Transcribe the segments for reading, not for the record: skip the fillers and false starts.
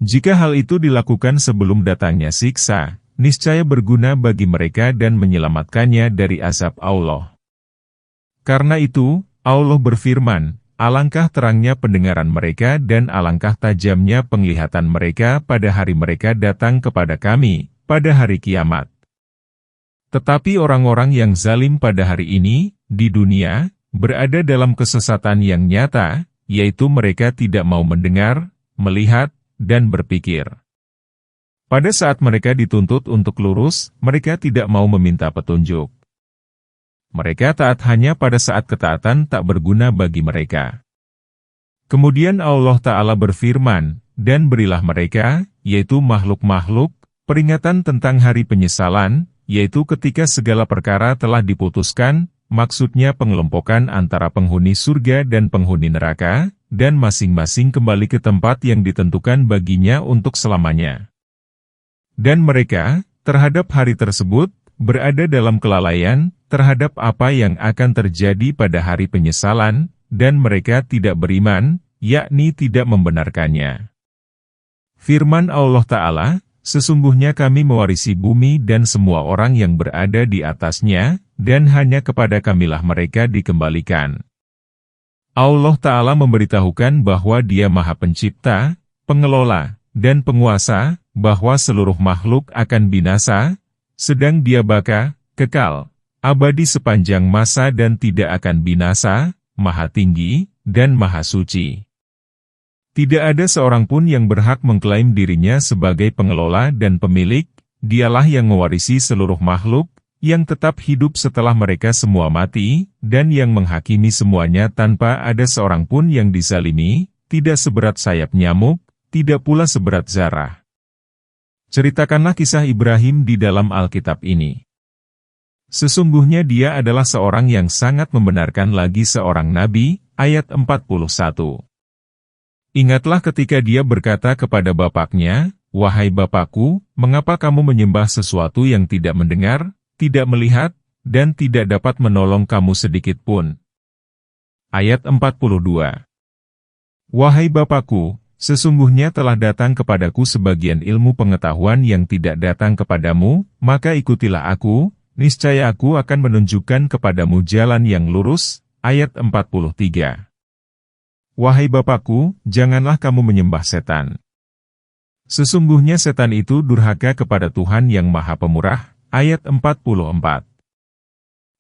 Jika hal itu dilakukan sebelum datangnya siksa, niscaya berguna bagi mereka dan menyelamatkannya dari azab Allah. Karena itu, Allah berfirman, alangkah terangnya pendengaran mereka dan alangkah tajamnya penglihatan mereka pada hari mereka datang kepada kami, pada hari kiamat. Tetapi orang-orang yang zalim pada hari ini, di dunia, berada dalam kesesatan yang nyata, yaitu mereka tidak mau mendengar, melihat, dan berpikir. Pada saat mereka dituntut untuk lurus, mereka tidak mau meminta petunjuk. Mereka taat hanya pada saat ketaatan tak berguna bagi mereka. Kemudian Allah Ta'ala berfirman, dan berilah mereka, yaitu makhluk-makhluk, peringatan tentang hari penyesalan, yaitu ketika segala perkara telah diputuskan, maksudnya pengelompokan antara penghuni surga dan penghuni neraka, dan masing-masing kembali ke tempat yang ditentukan baginya untuk selamanya. Dan mereka, terhadap hari tersebut, berada dalam kelalaian, terhadap apa yang akan terjadi pada hari penyesalan, dan mereka tidak beriman, yakni tidak membenarkannya. Firman Allah Ta'ala, sesungguhnya kami mewarisi bumi dan semua orang yang berada di atasnya, dan hanya kepada kamilah mereka dikembalikan. Allah Ta'ala memberitahukan bahwa Dia Maha Pencipta, Pengelola, dan Penguasa, bahwa seluruh makhluk akan binasa, sedang Dia baka, kekal, abadi sepanjang masa dan tidak akan binasa, Maha Tinggi, dan Maha Suci. Tidak ada seorang pun yang berhak mengklaim dirinya sebagai pengelola dan pemilik, Dialah yang mewarisi seluruh makhluk, yang tetap hidup setelah mereka semua mati, dan yang menghakimi semuanya tanpa ada seorang pun yang dizalimi, tidak seberat sayap nyamuk, tidak pula seberat zarah. Ceritakanlah kisah Ibrahim di dalam Alkitab ini. Sesungguhnya dia adalah seorang yang sangat membenarkan lagi seorang nabi, ayat 41. Ingatlah ketika dia berkata kepada bapaknya, "Wahai bapakku, mengapa kamu menyembah sesuatu yang tidak mendengar, tidak melihat, dan tidak dapat menolong kamu sedikit pun?" Ayat 42. Wahai bapakku, sesungguhnya telah datang kepadaku sebagian ilmu pengetahuan yang tidak datang kepadamu, maka ikutilah aku, niscaya aku akan menunjukkan kepadamu jalan yang lurus. Ayat 43. Wahai bapakku, janganlah kamu menyembah setan. Sesungguhnya setan itu durhaka kepada Tuhan yang Maha Pemurah. Ayat 44.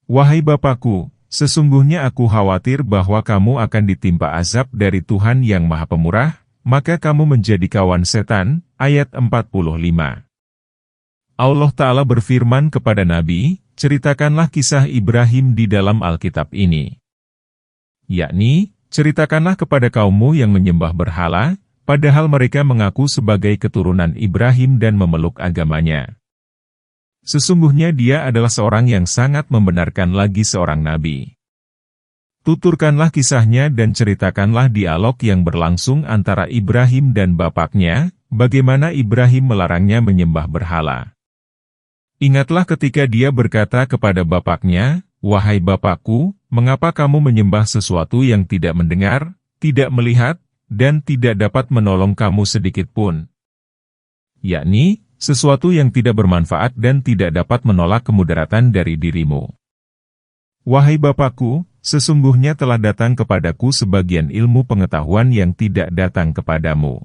Wahai bapakku, sesungguhnya aku khawatir bahwa kamu akan ditimpa azab dari Tuhan yang Maha Pemurah, maka kamu menjadi kawan setan. Ayat 45. Allah Ta'ala berfirman kepada Nabi, ceritakanlah kisah Ibrahim di dalam Alkitab ini. Yakni, ceritakanlah kepada kaummu yang menyembah berhala, padahal mereka mengaku sebagai keturunan Ibrahim dan memeluk agamanya. Sesungguhnya dia adalah seorang yang sangat membenarkan lagi seorang nabi. Tuturkanlah kisahnya dan ceritakanlah dialog yang berlangsung antara Ibrahim dan bapaknya, bagaimana Ibrahim melarangnya menyembah berhala. Ingatlah ketika dia berkata kepada bapaknya, "Wahai bapakku, mengapa kamu menyembah sesuatu yang tidak mendengar, tidak melihat, dan tidak dapat menolong kamu sedikit pun?" Yakni, sesuatu yang tidak bermanfaat dan tidak dapat menolak kemudaratan dari dirimu. Wahai bapakku, sesungguhnya telah datang kepadaku sebagian ilmu pengetahuan yang tidak datang kepadamu.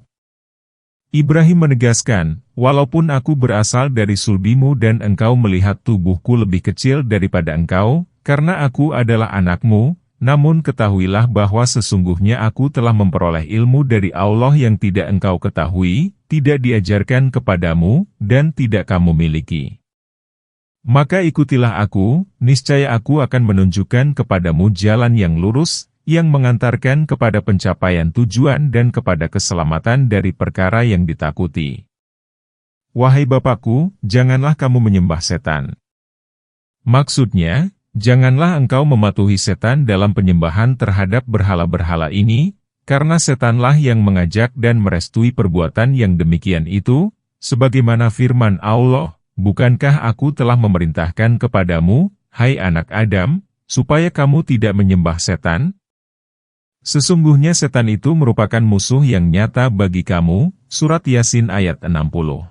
Ibrahim menegaskan, walaupun aku berasal dari sulbimu dan engkau melihat tubuhku lebih kecil daripada engkau, karena aku adalah anakmu, namun ketahuilah bahwa sesungguhnya aku telah memperoleh ilmu dari Allah yang tidak engkau ketahui, tidak diajarkan kepadamu, dan tidak kamu miliki. Maka ikutilah aku, niscaya aku akan menunjukkan kepadamu jalan yang lurus, yang mengantarkan kepada pencapaian tujuan dan kepada keselamatan dari perkara yang ditakuti. Wahai bapakku, janganlah kamu menyembah setan. Maksudnya, janganlah engkau mematuhi setan dalam penyembahan terhadap berhala-berhala ini, karena setanlah yang mengajak dan merestui perbuatan yang demikian itu, sebagaimana firman Allah, bukankah aku telah memerintahkan kepadamu, hai anak Adam, supaya kamu tidak menyembah setan? Sesungguhnya setan itu merupakan musuh yang nyata bagi kamu, Surat Yasin ayat 60.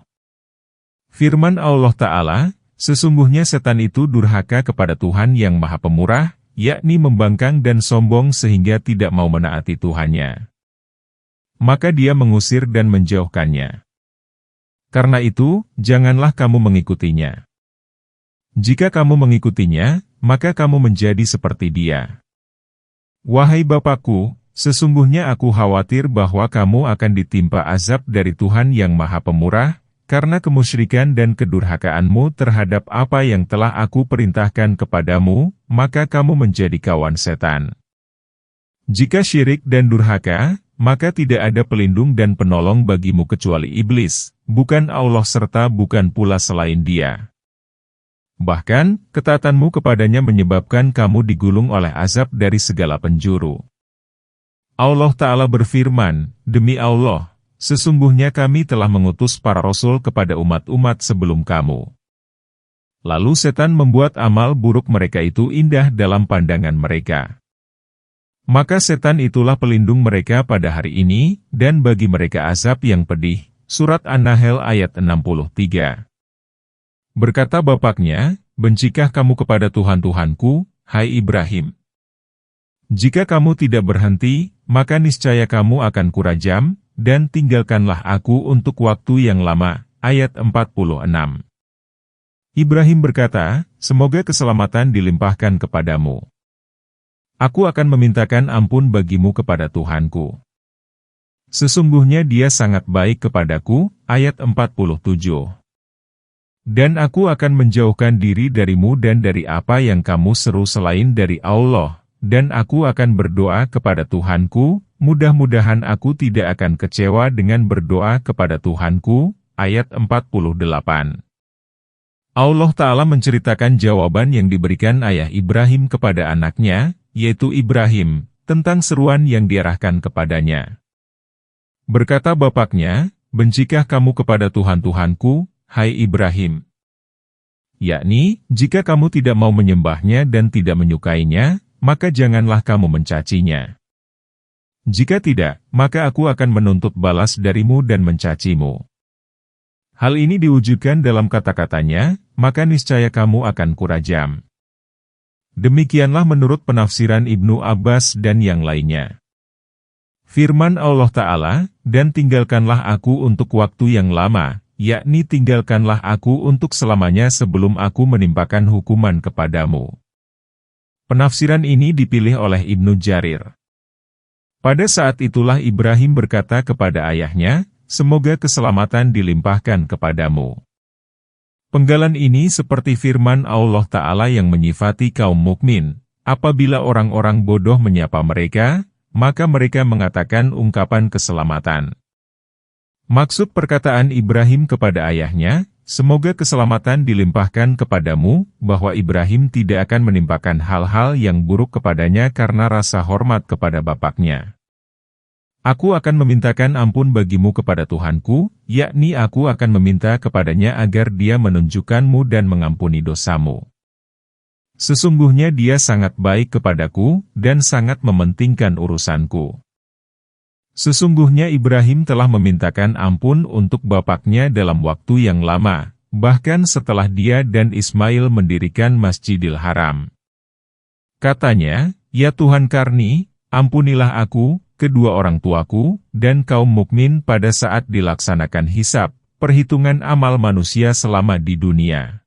Firman Allah Ta'ala, sesungguhnya setan itu durhaka kepada Tuhan yang Maha Pemurah, yakni membangkang dan sombong sehingga tidak mau menaati Tuhannya. Maka dia mengusir dan menjauhkannya. Karena itu, janganlah kamu mengikutinya. Jika kamu mengikutinya, maka kamu menjadi seperti dia. Wahai Bapakku, sesungguhnya aku khawatir bahwa kamu akan ditimpa azab dari Tuhan yang Maha Pemurah, karena kemusyrikan dan kedurhakaanmu terhadap apa yang telah aku perintahkan kepadamu, maka kamu menjadi kawan setan. Jika syirik dan durhaka, maka tidak ada pelindung dan penolong bagimu kecuali iblis, bukan Allah serta bukan pula selain dia. Bahkan, ketaatanmu kepadanya menyebabkan kamu digulung oleh azab dari segala penjuru. Allah Ta'ala berfirman, demi Allah, sesungguhnya kami telah mengutus para rasul kepada umat-umat sebelum kamu. Lalu setan membuat amal buruk mereka itu indah dalam pandangan mereka. Maka setan itulah pelindung mereka pada hari ini, dan bagi mereka azab yang pedih. Surat An-Nahl ayat 63. Berkata bapaknya, bencikah kamu kepada Tuhan-Tuhanku, hai Ibrahim? Jika kamu tidak berhenti, maka niscaya kamu akan kurajam, dan tinggalkanlah aku untuk waktu yang lama. Ayat 46. Ibrahim berkata, semoga keselamatan dilimpahkan kepadamu. Aku akan memintakan ampun bagimu kepada Tuhanku. Sesungguhnya dia sangat baik kepadaku. Ayat 47. Dan aku akan menjauhkan diri darimu dan dari apa yang kamu seru selain dari Allah, dan aku akan berdoa kepada Tuhanku, mudah-mudahan aku tidak akan kecewa dengan berdoa kepada Tuhanku. Ayat 48. Allah Ta'ala menceritakan jawaban yang diberikan ayah Ibrahim kepada anaknya, yaitu Ibrahim, tentang seruan yang diarahkan kepadanya. Berkata bapaknya, bencikah kamu kepada Tuhan-Tuhanku, hai Ibrahim? Yakni, jika kamu tidak mau menyembahnya dan tidak menyukainya, maka janganlah kamu mencacinya. Jika tidak, maka aku akan menuntut balas darimu dan mencacimu. Hal ini diwujudkan dalam kata-katanya, maka niscaya kamu akan kurajam. Demikianlah menurut penafsiran Ibnu Abbas dan yang lainnya. Firman Allah Ta'ala, dan tinggalkanlah aku untuk waktu yang lama, yakni tinggalkanlah aku untuk selamanya sebelum aku menimpakan hukuman kepadamu. Penafsiran ini dipilih oleh Ibnu Jarir. Pada saat itulah Ibrahim berkata kepada ayahnya, semoga keselamatan dilimpahkan kepadamu. Penggalan ini seperti firman Allah Ta'ala yang menyifati kaum mukmin, apabila orang-orang bodoh menyapa mereka, maka mereka mengatakan ungkapan keselamatan. Maksud perkataan Ibrahim kepada ayahnya, semoga keselamatan dilimpahkan kepadamu, bahwa Ibrahim tidak akan menimpakan hal-hal yang buruk kepadanya karena rasa hormat kepada bapaknya. Aku akan memintakan ampun bagimu kepada Tuhanku, yakni aku akan meminta kepadanya agar dia menunjukkanmu dan mengampuni dosamu. Sesungguhnya dia sangat baik kepadaku, dan sangat mementingkan urusanku. Sesungguhnya Ibrahim telah memintakan ampun untuk bapaknya dalam waktu yang lama, bahkan setelah dia dan Ismail mendirikan Masjidil Haram. Katanya, ya Tuhan Karni, ampunilah aku, kedua orang tuaku, dan kaum mukmin pada saat dilaksanakan hisab, perhitungan amal manusia selama di dunia.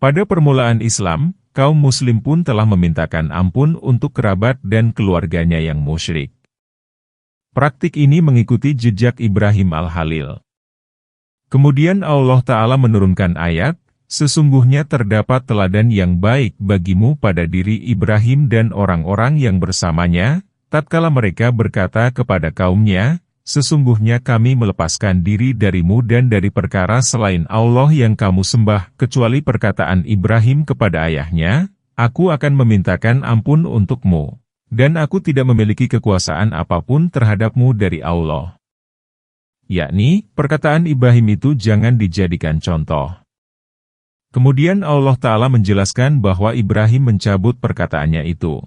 Pada permulaan Islam, kaum muslim pun telah memintakan ampun untuk kerabat dan keluarganya yang musyrik. Praktik ini mengikuti jejak Ibrahim Al-Khalil. Kemudian Allah Ta'ala menurunkan ayat, sesungguhnya terdapat teladan yang baik bagimu pada diri Ibrahim dan orang-orang yang bersamanya, tatkala mereka berkata kepada kaumnya, sesungguhnya kami melepaskan diri darimu dan dari perkara selain Allah yang kamu sembah, kecuali perkataan Ibrahim kepada ayahnya, aku akan memintakan ampun untukmu. Dan aku tidak memiliki kekuasaan apapun terhadapmu dari Allah. Yakni, perkataan Ibrahim itu jangan dijadikan contoh. Kemudian Allah Ta'ala menjelaskan bahwa Ibrahim mencabut perkataannya itu.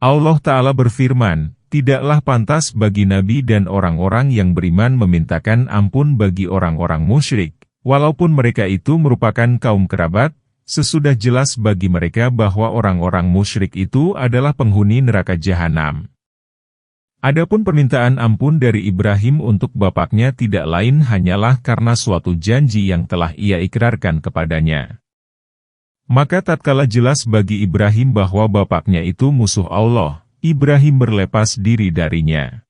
Allah Ta'ala berfirman, tidaklah pantas bagi Nabi dan orang-orang yang beriman memintakan ampun bagi orang-orang musyrik, walaupun mereka itu merupakan kaum kerabat, sesudah jelas bagi mereka bahwa orang-orang musyrik itu adalah penghuni neraka jahanam. Adapun permintaan ampun dari Ibrahim untuk bapaknya tidak lain hanyalah karena suatu janji yang telah ia ikrarkan kepadanya. Maka tatkala jelas bagi Ibrahim bahwa bapaknya itu musuh Allah, Ibrahim berlepas diri darinya.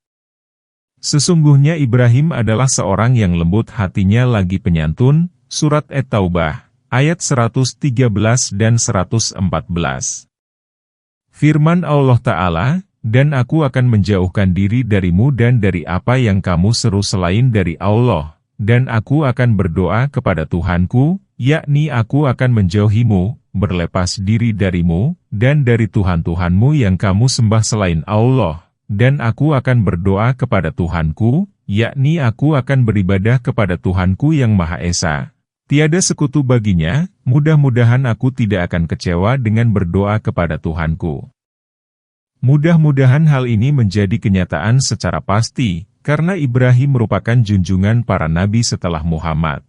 Sesungguhnya Ibrahim adalah seorang yang lembut hatinya lagi penyantun, surat At-Taubah, ayat 113 dan 114. Firman Allah Ta'ala, dan aku akan menjauhkan diri darimu dan dari apa yang kamu seru selain dari Allah, dan aku akan berdoa kepada Tuhanku, yakni aku akan menjauhimu, berlepas diri darimu, dan dari Tuhan-Tuhanmu yang kamu sembah selain Allah, dan aku akan berdoa kepada Tuhanku, yakni aku akan beribadah kepada Tuhanku yang Maha Esa. Tiada sekutu baginya, mudah-mudahan aku tidak akan kecewa dengan berdoa kepada Tuhanku. Mudah-mudahan hal ini menjadi kenyataan secara pasti, karena Ibrahim merupakan junjungan para nabi setelah Muhammad.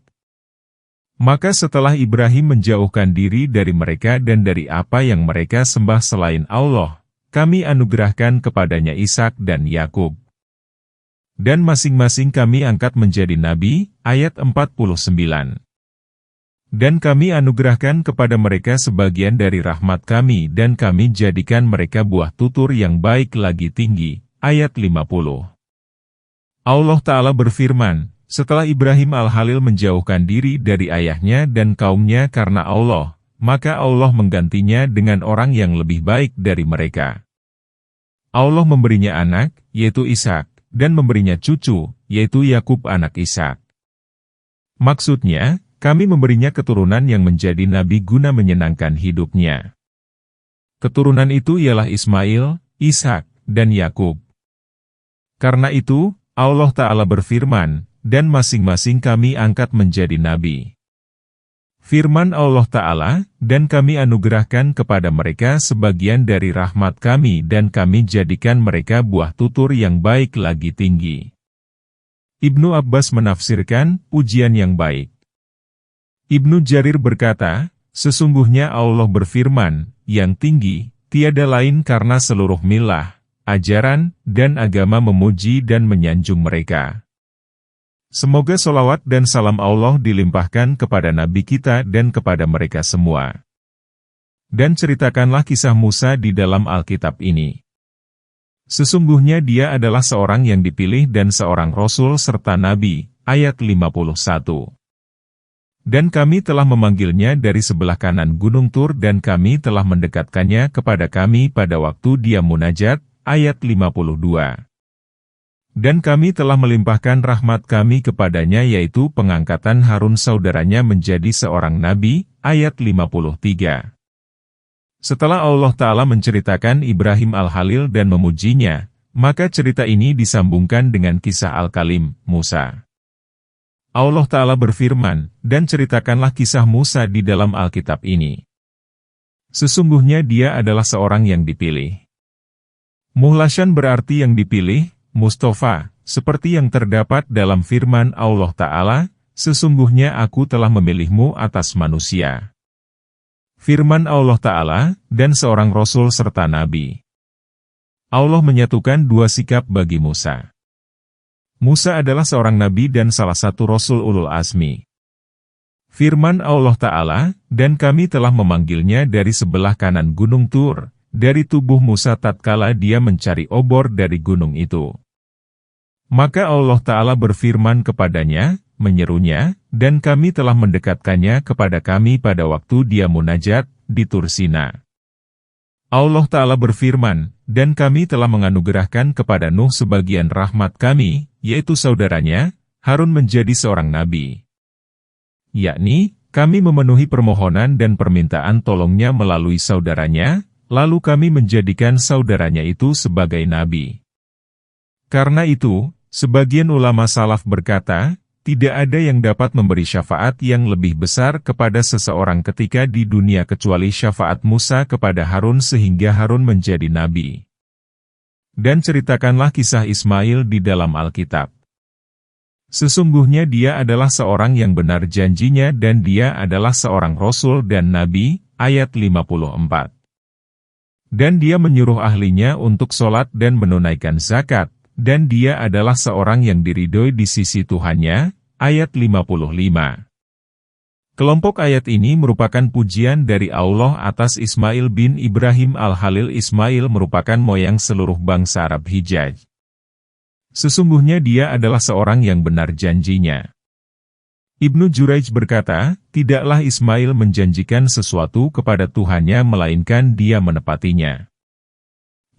Maka setelah Ibrahim menjauhkan diri dari mereka dan dari apa yang mereka sembah selain Allah, kami anugerahkan kepadanya Ishak dan Yakub. Dan masing-masing kami angkat menjadi nabi, ayat 49. Dan kami anugerahkan kepada mereka sebagian dari rahmat kami dan kami jadikan mereka buah tutur yang baik lagi tinggi, ayat 50. Allah Ta'ala berfirman, setelah Ibrahim al-Khalil menjauhkan diri dari ayahnya dan kaumnya karena Allah, maka Allah menggantinya dengan orang yang lebih baik dari mereka. Allah memberinya anak, yaitu Ishak, dan memberinya cucu, yaitu Yakub anak Ishak. Maksudnya, kami memberinya keturunan yang menjadi nabi guna menyenangkan hidupnya. Keturunan itu ialah Ismail, Ishak, dan Yakub. Karena itu, Allah Ta'ala berfirman, dan masing-masing kami angkat menjadi nabi. Firman Allah Ta'ala, dan kami anugerahkan kepada mereka sebagian dari rahmat kami dan kami jadikan mereka buah tutur yang baik lagi tinggi. Ibnu Abbas menafsirkan, ujian yang baik. Ibnu Jarir berkata, sesungguhnya Allah berfirman, yang tinggi, tiada lain karena seluruh milah, ajaran, dan agama memuji dan menyanjung mereka. Semoga solawat dan salam Allah dilimpahkan kepada Nabi kita dan kepada mereka semua. Dan ceritakanlah kisah Musa di dalam Alkitab ini. Sesungguhnya dia adalah seorang yang dipilih dan seorang Rasul serta Nabi, ayat 51. Dan kami telah memanggilnya dari sebelah kanan Gunung Tur dan kami telah mendekatkannya kepada kami pada waktu dia munajat, ayat 52. Dan kami telah melimpahkan rahmat kami kepadanya yaitu pengangkatan Harun saudaranya menjadi seorang nabi, ayat 53. Setelah Allah Ta'ala menceritakan Ibrahim al-Khalil dan memujinya, maka cerita ini disambungkan dengan kisah Al-Kalim, Musa. Allah Ta'ala berfirman, dan ceritakanlah kisah Musa di dalam Alkitab ini. Sesungguhnya dia adalah seorang yang dipilih. Muhlasyan berarti yang dipilih, Mustafa, seperti yang terdapat dalam firman Allah Ta'ala, sesungguhnya aku telah memilihmu atas manusia. Firman Allah Ta'ala, dan seorang Rasul serta Nabi. Allah menyatukan dua sikap bagi Musa. Musa adalah seorang Nabi dan salah satu Rasul Ulul Azmi. Firman Allah Ta'ala, dan kami telah memanggilnya dari sebelah kanan Gunung Tur, dari tubuh Musa tatkala dia mencari obor dari gunung itu. Maka Allah Ta'ala berfirman kepadanya, menyerunya, dan kami telah mendekatkannya kepada kami pada waktu dia munajat, di Tur Sina. Allah Ta'ala berfirman, dan kami telah menganugerahkan kepada Nuh sebagian rahmat kami, yaitu saudaranya, Harun menjadi seorang nabi. Yakni, kami memenuhi permohonan dan permintaan tolongnya melalui saudaranya, lalu kami menjadikan saudaranya itu sebagai nabi. Karena itu, sebagian ulama salaf berkata, tidak ada yang dapat memberi syafaat yang lebih besar kepada seseorang ketika di dunia kecuali syafaat Musa kepada Harun sehingga Harun menjadi nabi. Dan ceritakanlah kisah Ismail di dalam Alkitab. Sesungguhnya dia adalah seorang yang benar janjinya dan dia adalah seorang rasul dan nabi, ayat 54. Dan dia menyuruh ahlinya untuk sholat dan menunaikan zakat, dan dia adalah seorang yang diridhoi di sisi Tuhannya, ayat 55. Kelompok ayat ini merupakan pujian dari Allah atas Ismail bin Ibrahim al-Khalil. Ismail merupakan moyang seluruh bangsa Arab Hijaz. Sesungguhnya dia adalah seorang yang benar janjinya. Ibnu Jurayj berkata, tidaklah Ismail menjanjikan sesuatu kepada Tuhannya melainkan dia menepatinya.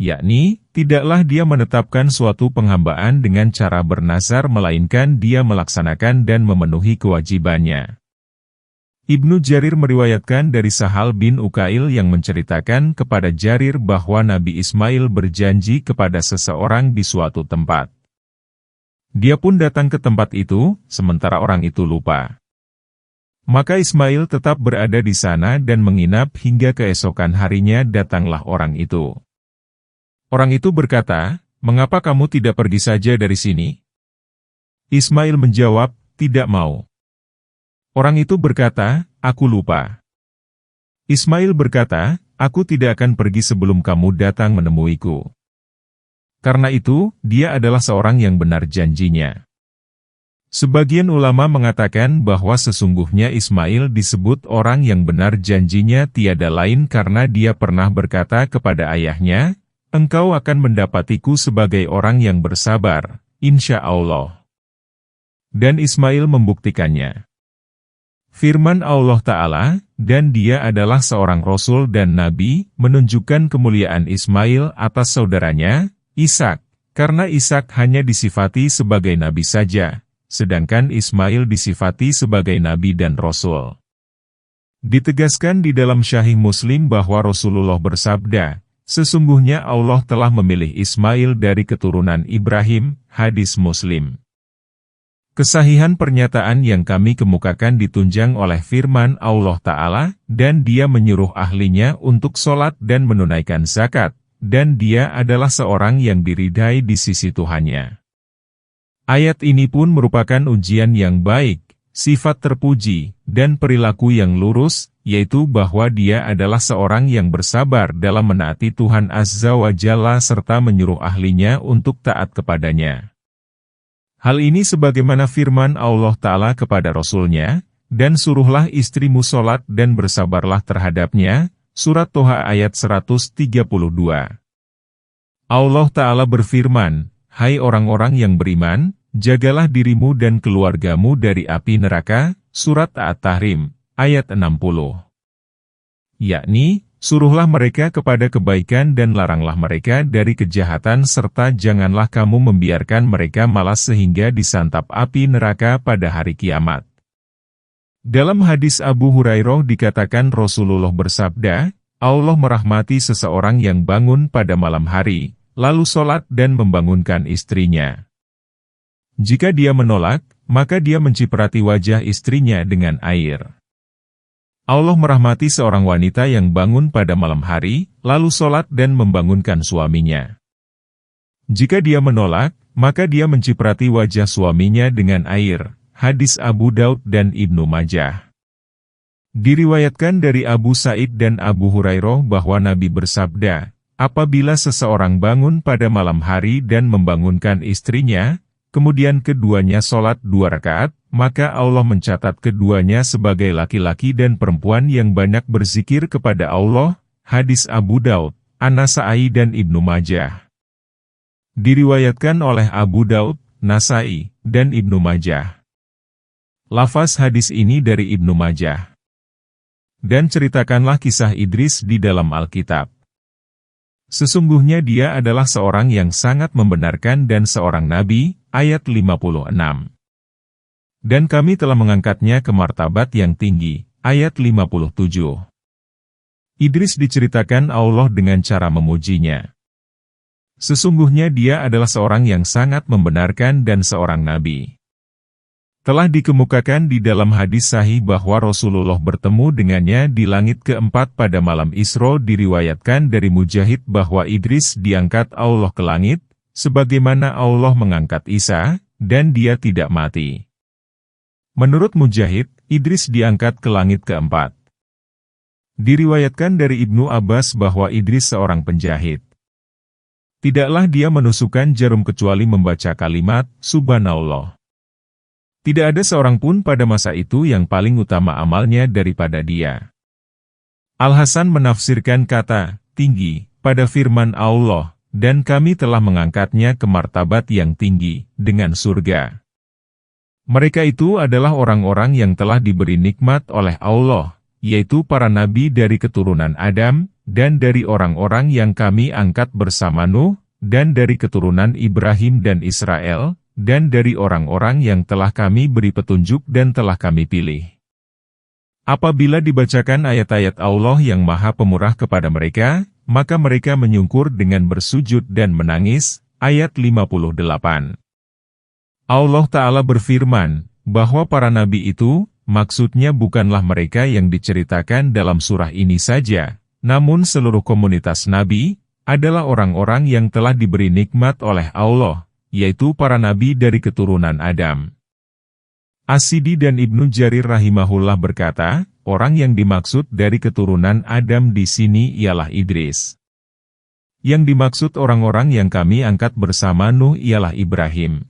Yakni, tidaklah dia menetapkan suatu penghambaan dengan cara bernazar melainkan dia melaksanakan dan memenuhi kewajibannya. Ibnu Jarir meriwayatkan dari Sahal bin Ukail yang menceritakan kepada Jarir bahwa Nabi Ismail berjanji kepada seseorang di suatu tempat. Dia pun datang ke tempat itu, sementara orang itu lupa. Maka Ismail tetap berada di sana dan menginap hingga keesokan harinya datanglah orang itu. Orang itu berkata, "Mengapa kamu tidak pergi saja dari sini?" Ismail menjawab, "Tidak mau." Orang itu berkata, "Aku lupa." Ismail berkata, "Aku tidak akan pergi sebelum kamu datang menemuiku." Karena itu, dia adalah seorang yang benar janjinya. Sebagian ulama mengatakan bahwa sesungguhnya Ismail disebut orang yang benar janjinya tiada lain karena dia pernah berkata kepada ayahnya, "Engkau akan mendapatiku sebagai orang yang bersabar, insya Allah." Dan Ismail membuktikannya. Firman Allah Ta'ala, dan dia adalah seorang Rasul dan Nabi, menunjukkan kemuliaan Ismail atas saudaranya, Ishak, karena Ishak hanya disifati sebagai Nabi saja, sedangkan Ismail disifati sebagai Nabi dan Rasul. Ditegaskan di dalam Sahih Muslim bahwa Rasulullah bersabda, sesungguhnya Allah telah memilih Ismail dari keturunan Ibrahim, hadis Muslim. Kesahihan pernyataan yang kami kemukakan ditunjang oleh firman Allah Ta'ala, dan dia menyuruh ahlinya untuk sholat dan menunaikan zakat, dan dia adalah seorang yang diridhai di sisi Tuhannya. Ayat ini pun merupakan ujian yang baik, sifat terpuji, dan perilaku yang lurus, yaitu bahwa dia adalah seorang yang bersabar dalam menaati Tuhan Azza wa Jalla serta menyuruh ahlinya untuk taat kepadanya. Hal ini sebagaimana firman Allah Ta'ala kepada Rasul-Nya, dan suruhlah istrimu sholat dan bersabarlah terhadapnya, Surat Toha ayat 132. Allah Ta'ala berfirman, hai orang-orang yang beriman, jagalah dirimu dan keluargamu dari api neraka, Surat At-Tahrim, ayat 60. Yakni, suruhlah mereka kepada kebaikan dan laranglah mereka dari kejahatan serta janganlah kamu membiarkan mereka malas sehingga disantap api neraka pada hari kiamat. Dalam hadis Abu Hurairah dikatakan Rasulullah bersabda, Allah merahmati seseorang yang bangun pada malam hari, lalu sholat dan membangunkan istrinya. Jika dia menolak, maka dia menciprati wajah istrinya dengan air. Allah merahmati seorang wanita yang bangun pada malam hari, lalu sholat dan membangunkan suaminya. Jika dia menolak, maka dia menciprati wajah suaminya dengan air. Hadis Abu Daud dan Ibnu Majah. Diriwayatkan dari Abu Sa'id dan Abu Hurairah bahwa Nabi bersabda, apabila seseorang bangun pada malam hari dan membangunkan istrinya, kemudian keduanya sholat 2 rakaat, maka Allah mencatat keduanya sebagai laki-laki dan perempuan yang banyak berzikir kepada Allah. Hadis Abu Daud, An-Nasa'i dan Ibnu Majah. Diriwayatkan oleh Abu Daud, Nasa'i, dan Ibnu Majah. Lafaz hadis ini dari Ibnu Majah. Dan ceritakanlah kisah Idris di dalam Alkitab. Sesungguhnya dia adalah seorang yang sangat membenarkan dan seorang nabi, ayat 56. Dan kami telah mengangkatnya ke martabat yang tinggi, ayat 57. Idris diceritakan Allah dengan cara memujinya. Sesungguhnya dia adalah seorang yang sangat membenarkan dan seorang nabi. Telah dikemukakan di dalam hadis sahih bahwa Rasulullah bertemu dengannya di langit keempat pada malam Isra. Diriwayatkan dari Mujahid bahwa Idris diangkat Allah ke langit, sebagaimana Allah mengangkat Isa, dan dia tidak mati. Menurut Mujahid, Idris diangkat ke langit keempat. Diriwayatkan dari Ibnu Abbas bahwa Idris seorang penjahit. Tidaklah dia menusukkan jarum kecuali membaca kalimat, Subhanallah. Tidak ada seorang pun pada masa itu yang paling utama amalnya daripada dia. Al-Hasan menafsirkan kata, tinggi, pada firman Allah, dan kami telah mengangkatnya ke martabat yang tinggi, dengan surga. Mereka itu adalah orang-orang yang telah diberi nikmat oleh Allah, yaitu para nabi dari keturunan Adam, dan dari orang-orang yang kami angkat bersama Nuh, dan dari keturunan Ibrahim dan Israel, dan dari orang-orang yang telah kami beri petunjuk dan telah kami pilih. Apabila dibacakan ayat-ayat Allah yang Maha Pemurah kepada mereka, maka mereka menyungkur dengan bersujud dan menangis. Ayat 58. Allah Ta'ala berfirman, bahwa para nabi itu, maksudnya bukanlah mereka yang diceritakan dalam surah ini saja, namun seluruh komunitas nabi, adalah orang-orang yang telah diberi nikmat oleh Allah, yaitu para nabi dari keturunan Adam. As-Sidi dan Ibnu Jarir rahimahullah berkata, orang yang dimaksud dari keturunan Adam di sini ialah Idris. Yang dimaksud orang-orang yang kami angkat bersama Nuh ialah Ibrahim.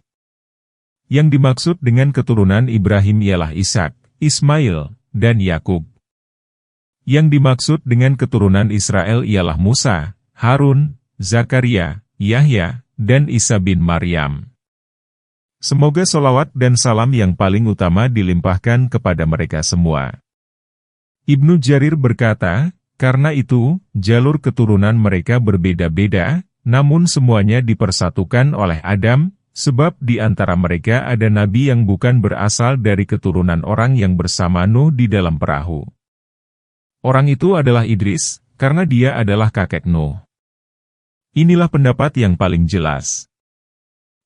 Yang dimaksud dengan keturunan Ibrahim ialah Ishak, Ismail, dan Yakub. Yang dimaksud dengan keturunan Israel ialah Musa, Harun, Zakaria, Yahya, dan Isa bin Maryam. Semoga solawat dan salam yang paling utama dilimpahkan kepada mereka semua. Ibnu Jarir berkata, karena itu, jalur keturunan mereka berbeda-beda, namun semuanya dipersatukan oleh Adam, sebab di antara mereka ada nabi yang bukan berasal dari keturunan orang yang bersama Nuh di dalam perahu. Orang itu adalah Idris, karena dia adalah kakek Nuh. Inilah pendapat yang paling jelas.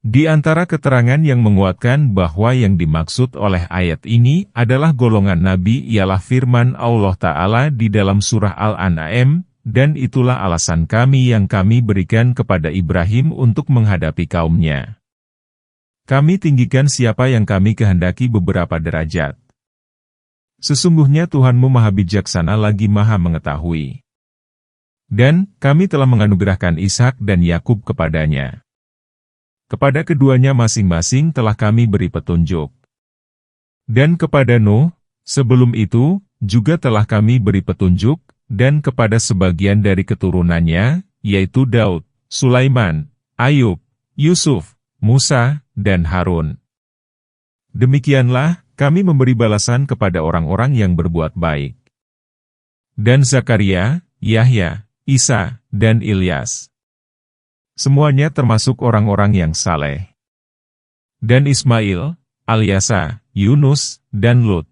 Di antara keterangan yang menguatkan bahwa yang dimaksud oleh ayat ini adalah golongan nabi ialah firman Allah Ta'ala di dalam surah Al-An'am, dan itulah alasan kami yang kami berikan kepada Ibrahim untuk menghadapi kaumnya. Kami tinggikan siapa yang kami kehendaki beberapa derajat. Sesungguhnya Tuhanmu Maha Bijaksana lagi Maha Mengetahui. Dan kami telah menganugerahkan Ishak dan Yakub kepadanya. Kepada keduanya masing-masing telah kami beri petunjuk. Dan kepada Nuh, sebelum itu, juga telah kami beri petunjuk, dan kepada sebagian dari keturunannya, yaitu Daud, Sulaiman, Ayub, Yusuf, Musa, dan Harun. Demikianlah, kami memberi balasan kepada orang-orang yang berbuat baik. Dan Zakaria, Yahya, Isa, dan Ilyas. Semuanya termasuk orang-orang yang saleh. Dan Ismail, Alyasa, Yunus, dan Lut.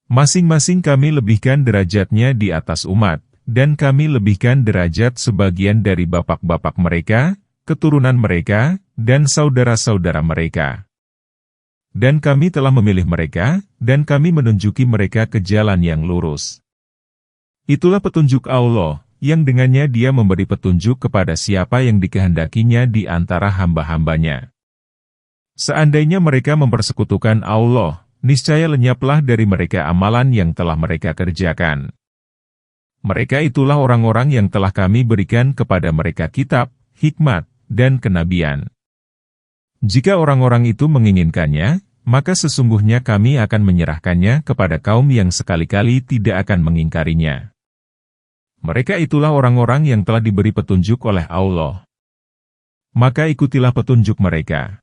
Masing-masing kami lebihkan derajatnya di atas umat, dan kami lebihkan derajat sebagian dari bapak-bapak mereka, keturunan mereka, dan saudara-saudara mereka. Dan kami telah memilih mereka, dan kami menunjuki mereka ke jalan yang lurus. Itulah petunjuk Allah, yang dengannya Dia memberi petunjuk kepada siapa yang dikehendakinya di antara hamba-hambanya. Seandainya mereka mempersekutukan Allah, niscaya lenyaplah dari mereka amalan yang telah mereka kerjakan. Mereka itulah orang-orang yang telah kami berikan kepada mereka kitab, hikmat, dan kenabian. Jika orang-orang itu menginginkannya, maka sesungguhnya kami akan menyerahkannya kepada kaum yang sekali-kali tidak akan mengingkarinya. Mereka itulah orang-orang yang telah diberi petunjuk oleh Allah. Maka ikutilah petunjuk mereka.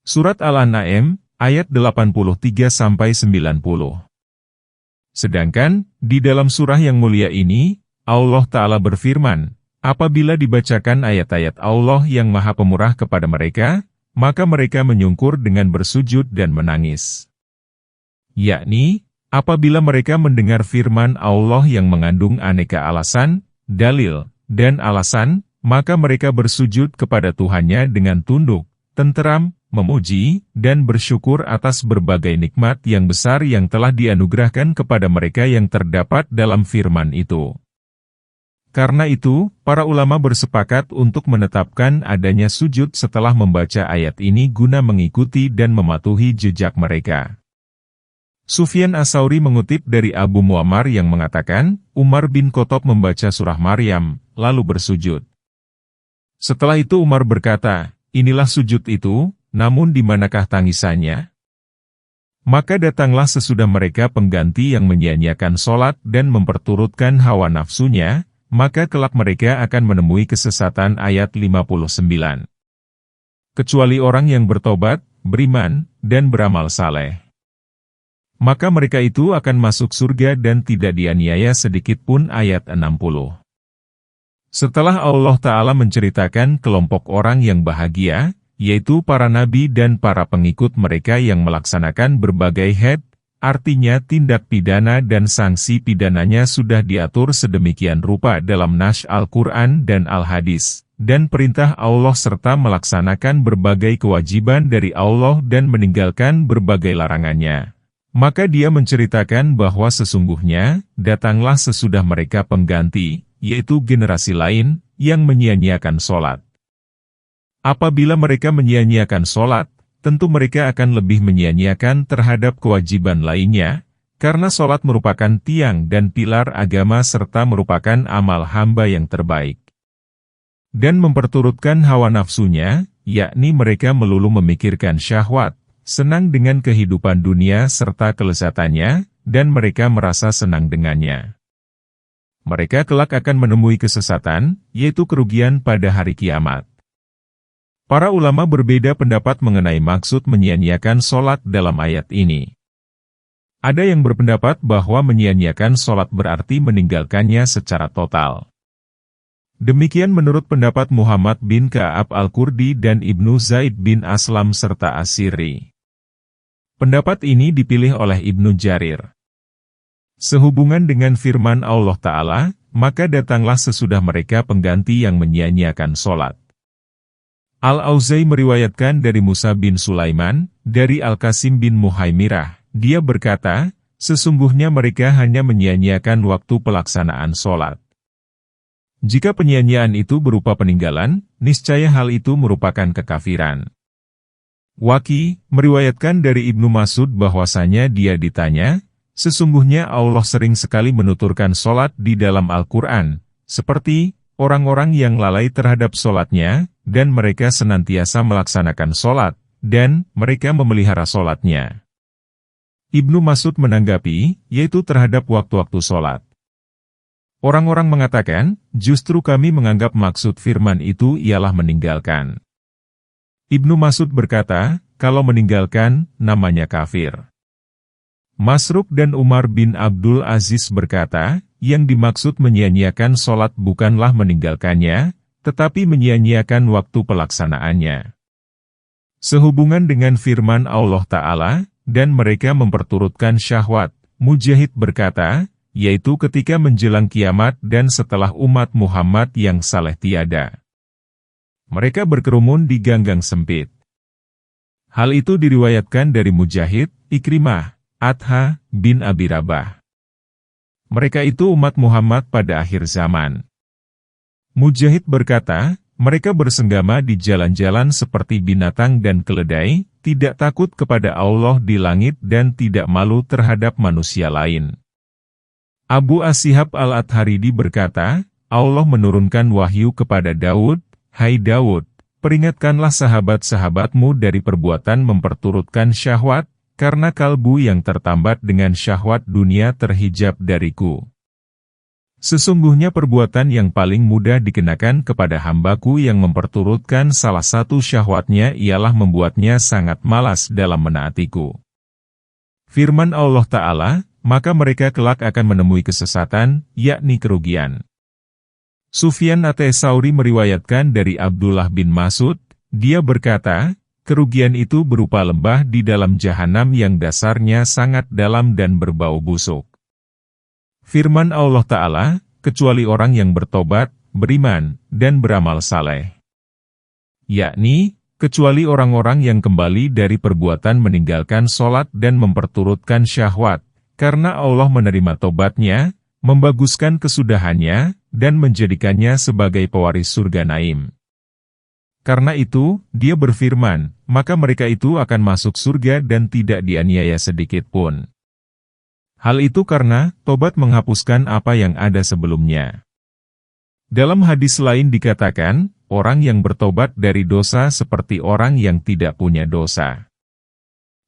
Surat Al-An'am, ayat 83-90. Sedangkan, di dalam surah yang mulia ini, Allah Ta'ala berfirman, apabila dibacakan ayat-ayat Allah yang Maha Pemurah kepada mereka, maka mereka menyungkur dengan bersujud dan menangis. Yakni, apabila mereka mendengar firman Allah yang mengandung aneka alasan, dalil, dan alasan, maka mereka bersujud kepada Tuhannya dengan tunduk, tenteram, memuji, dan bersyukur atas berbagai nikmat yang besar yang telah dianugerahkan kepada mereka yang terdapat dalam firman itu. Karena itu, para ulama bersepakat untuk menetapkan adanya sujud setelah membaca ayat ini guna mengikuti dan mematuhi jejak mereka. Sufyan Ats-Tsauri mengutip dari Abu Muammar yang mengatakan, Umar bin Khattab membaca surah Maryam, lalu bersujud. Setelah itu Umar berkata, inilah sujud itu, namun di manakah tangisannya? Maka datanglah sesudah mereka pengganti yang menyia-nyiakan sholat dan memperturutkan hawa nafsunya, maka kelak mereka akan menemui kesesatan ayat 59. Kecuali orang yang bertobat, beriman, dan beramal saleh. Maka mereka itu akan masuk surga dan tidak dianiaya sedikitpun ayat 60. Setelah Allah Ta'ala menceritakan kelompok orang yang bahagia, yaitu para nabi dan para pengikut mereka yang melaksanakan berbagai had, artinya tindak pidana dan sanksi pidananya sudah diatur sedemikian rupa dalam Nash Al-Quran dan Al-Hadis, dan perintah Allah serta melaksanakan berbagai kewajiban dari Allah dan meninggalkan berbagai larangannya. Maka dia menceritakan bahwa sesungguhnya, datanglah sesudah mereka pengganti, yaitu generasi lain, yang menyia-nyiakan sholat. Apabila mereka menyia-nyiakan sholat, tentu mereka akan lebih menyia-nyiakan terhadap kewajiban lainnya, karena sholat merupakan tiang dan pilar agama serta merupakan amal hamba yang terbaik. Dan memperturutkan hawa nafsunya, yakni mereka melulu memikirkan syahwat, senang dengan kehidupan dunia serta kelezatannya, dan mereka merasa senang dengannya. Mereka kelak akan menemui kesesatan, yaitu kerugian pada hari kiamat. Para ulama berbeda pendapat mengenai maksud menyia-nyiakan sholat dalam ayat ini. Ada yang berpendapat bahwa menyia-nyiakan sholat berarti meninggalkannya secara total. Demikian menurut pendapat Muhammad bin Ka'ab Al-Qurdi dan Ibnu Zaid bin Aslam serta As-Sirri. Pendapat ini dipilih oleh Ibnu Jarir. Sehubungan dengan firman Allah Ta'ala, maka datanglah sesudah mereka pengganti yang menyia-nyiakan sholat. Al-Auza'i meriwayatkan dari Musa bin Sulaiman, dari Al-Qasim bin Muhaimirah, dia berkata, sesungguhnya mereka hanya menyia-nyiakan waktu pelaksanaan sholat. Jika penyia-nyiaan itu berupa peninggalan, niscaya hal itu merupakan kekafiran. Waqi meriwayatkan dari Ibnu Mas'ud bahwasanya dia ditanya, sesungguhnya Allah sering sekali menuturkan sholat di dalam Al-Quran, seperti orang-orang yang lalai terhadap sholatnya, dan mereka senantiasa melaksanakan sholat, dan mereka memelihara sholatnya. Ibnu Mas'ud menanggapi, yaitu terhadap waktu-waktu sholat. Orang-orang mengatakan, justru kami menganggap maksud firman itu ialah meninggalkan. Ibnu Mas'ud berkata, kalau meninggalkan, namanya kafir. Masruq dan Umar bin Abdul Aziz berkata, yang dimaksud menyia-nyiakan sholat bukanlah meninggalkannya, tetapi menyia-nyiakan waktu pelaksanaannya. Sehubungan dengan firman Allah Ta'ala, dan mereka memperturutkan syahwat, Mujahid berkata, yaitu ketika menjelang kiamat dan setelah umat Muhammad yang saleh tiada. Mereka berkerumun di ganggang sempit. Hal itu diriwayatkan dari Mujahid, Ikrimah, Atha bin Abi Rabah. Mereka itu umat Muhammad pada akhir zaman. Mujahid berkata, mereka bersenggama di jalan-jalan seperti binatang dan keledai, tidak takut kepada Allah di langit dan tidak malu terhadap manusia lain. Abu As-Sihab Al-Adharidi berkata, Allah menurunkan wahyu kepada Daud, hai Daud, peringatkanlah sahabat-sahabatmu dari perbuatan memperturutkan syahwat, karena kalbu yang tertambat dengan syahwat dunia terhijab dariku. Sesungguhnya perbuatan yang paling mudah dikenakan kepada hambaku yang memperturutkan salah satu syahwatnya ialah membuatnya sangat malas dalam menaatiku. Firman Allah Ta'ala, maka mereka kelak akan menemui kesesatan, yakni kerugian. Sufyan Ats-Tsauri meriwayatkan dari Abdullah bin Mas'ud, dia berkata, kerugian itu berupa lembah di dalam jahanam yang dasarnya sangat dalam dan berbau busuk. Firman Allah Ta'ala, kecuali orang yang bertobat, beriman, dan beramal saleh. Yakni, kecuali orang-orang yang kembali dari perbuatan meninggalkan sholat dan memperturutkan syahwat, karena Allah menerima tobatnya, membaguskan kesudahannya, dan menjadikannya sebagai pewaris surga Naim. Karena itu, Dia berfirman, maka mereka itu akan masuk surga dan tidak dianiaya sedikit pun. Hal itu karena tobat menghapuskan apa yang ada sebelumnya. Dalam hadis lain dikatakan, orang yang bertobat dari dosa seperti orang yang tidak punya dosa.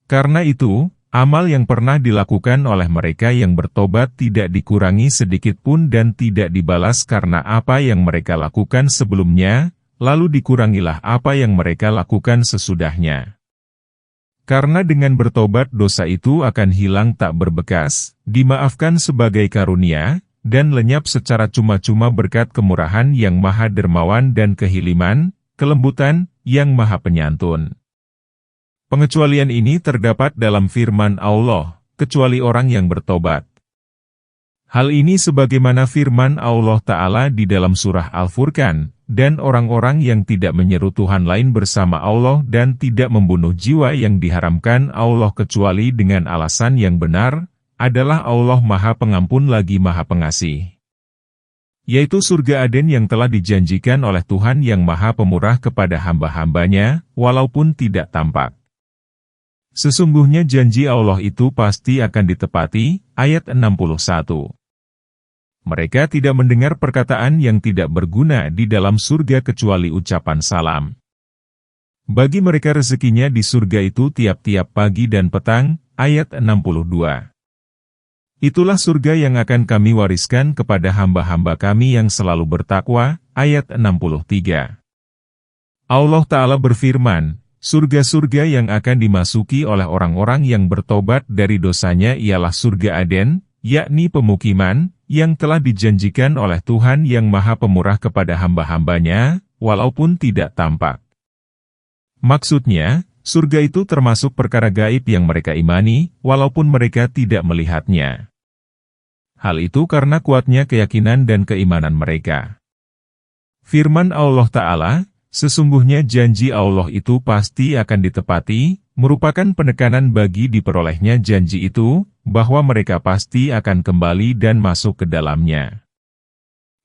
Karena itu, amal yang pernah dilakukan oleh mereka yang bertobat tidak dikurangi sedikit pun dan tidak dibalas karena apa yang mereka lakukan sebelumnya, lalu dikurangilah apa yang mereka lakukan sesudahnya. Karena dengan bertobat dosa itu akan hilang tak berbekas, dimaafkan sebagai karunia, dan lenyap secara cuma-cuma berkat kemurahan yang maha dermawan dan kehiliman, kelembutan, yang maha penyantun. Pengecualian ini terdapat dalam firman Allah, kecuali orang yang bertobat. Hal ini sebagaimana firman Allah Ta'ala di dalam surah Al-Furqan, dan orang-orang yang tidak menyeru Tuhan lain bersama Allah dan tidak membunuh jiwa yang diharamkan Allah kecuali dengan alasan yang benar, adalah Allah Maha Pengampun lagi Maha Pengasih. Yaitu surga Aden yang telah dijanjikan oleh Tuhan yang Maha Pemurah kepada hamba-hambanya, walaupun tidak tampak. Sesungguhnya janji Allah itu pasti akan ditepati, ayat 61. Mereka tidak mendengar perkataan yang tidak berguna di dalam surga kecuali ucapan salam. Bagi mereka rezekinya di surga itu tiap-tiap pagi dan petang, ayat 62. Itulah surga yang akan kami wariskan kepada hamba-hamba kami yang selalu bertakwa, ayat 63. Allah Ta'ala berfirman, surga-surga yang akan dimasuki oleh orang-orang yang bertobat dari dosanya ialah surga Aden, yakni pemukiman, yang telah dijanjikan oleh Tuhan yang Maha Pemurah kepada hamba-hambanya, walaupun tidak tampak. Maksudnya, surga itu termasuk perkara gaib yang mereka imani, walaupun mereka tidak melihatnya. Hal itu karena kuatnya keyakinan dan keimanan mereka. Firman Allah Ta'ala, sesungguhnya janji Allah itu pasti akan ditepati, merupakan penekanan bagi diperolehnya janji itu, bahwa mereka pasti akan kembali dan masuk ke dalamnya.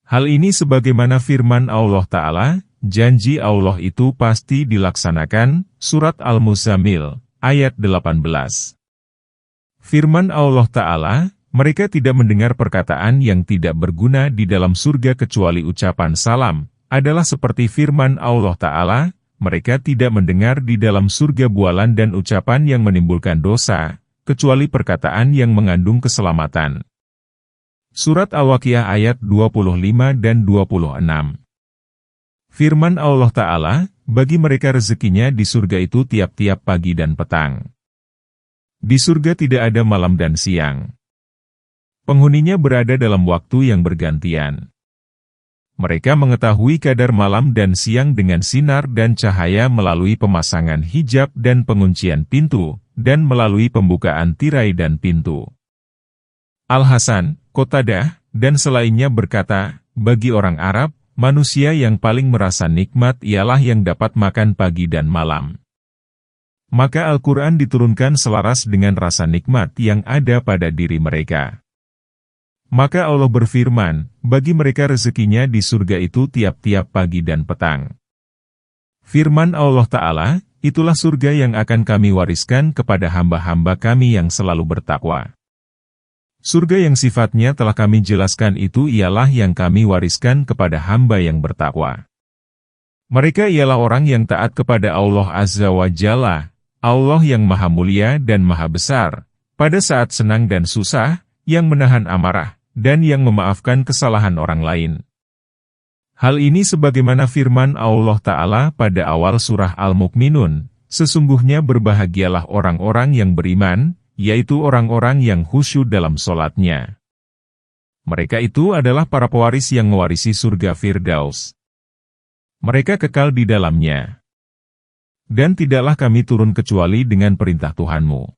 Hal ini sebagaimana firman Allah Ta'ala, janji Allah itu pasti dilaksanakan, surat Al-Muzammil, ayat 18. Firman Allah Ta'ala, mereka tidak mendengar perkataan yang tidak berguna di dalam surga kecuali ucapan salam, adalah seperti firman Allah Ta'ala, mereka tidak mendengar di dalam surga bualan dan ucapan yang menimbulkan dosa, kecuali perkataan yang mengandung keselamatan. Surat Al-Waqiah ayat 25 dan 26. Firman Allah Ta'ala, bagi mereka rezekinya di surga itu tiap-tiap pagi dan petang. Di surga tidak ada malam dan siang. Penghuninya berada dalam waktu yang bergantian. Mereka mengetahui kadar malam dan siang dengan sinar dan cahaya melalui pemasangan hijab dan penguncian pintu, dan melalui pembukaan tirai dan pintu. Al-Hasan, Qatadah, dan selainnya berkata, bagi orang Arab, manusia yang paling merasa nikmat ialah yang dapat makan pagi dan malam. Maka Al-Quran diturunkan selaras dengan rasa nikmat yang ada pada diri mereka. Maka Allah berfirman, bagi mereka rezekinya di surga itu tiap-tiap pagi dan petang. Firman Allah Ta'ala, itulah surga yang akan kami wariskan kepada hamba-hamba kami yang selalu bertakwa. Surga yang sifatnya telah kami jelaskan itu ialah yang kami wariskan kepada hamba yang bertakwa. Mereka ialah orang yang taat kepada Allah Azza wa Jalla, Allah yang maha mulia dan maha besar, pada saat senang dan susah, yang menahan amarah, dan yang memaafkan kesalahan orang lain. Hal ini sebagaimana firman Allah Ta'ala pada awal surah Al-Mu'minun, sesungguhnya berbahagialah orang-orang yang beriman, yaitu orang-orang yang khusyuk dalam sholatnya. Mereka itu adalah para pewaris yang mewarisi surga Firdaus. Mereka kekal di dalamnya. Dan tidaklah kami turun kecuali dengan perintah Tuhanmu.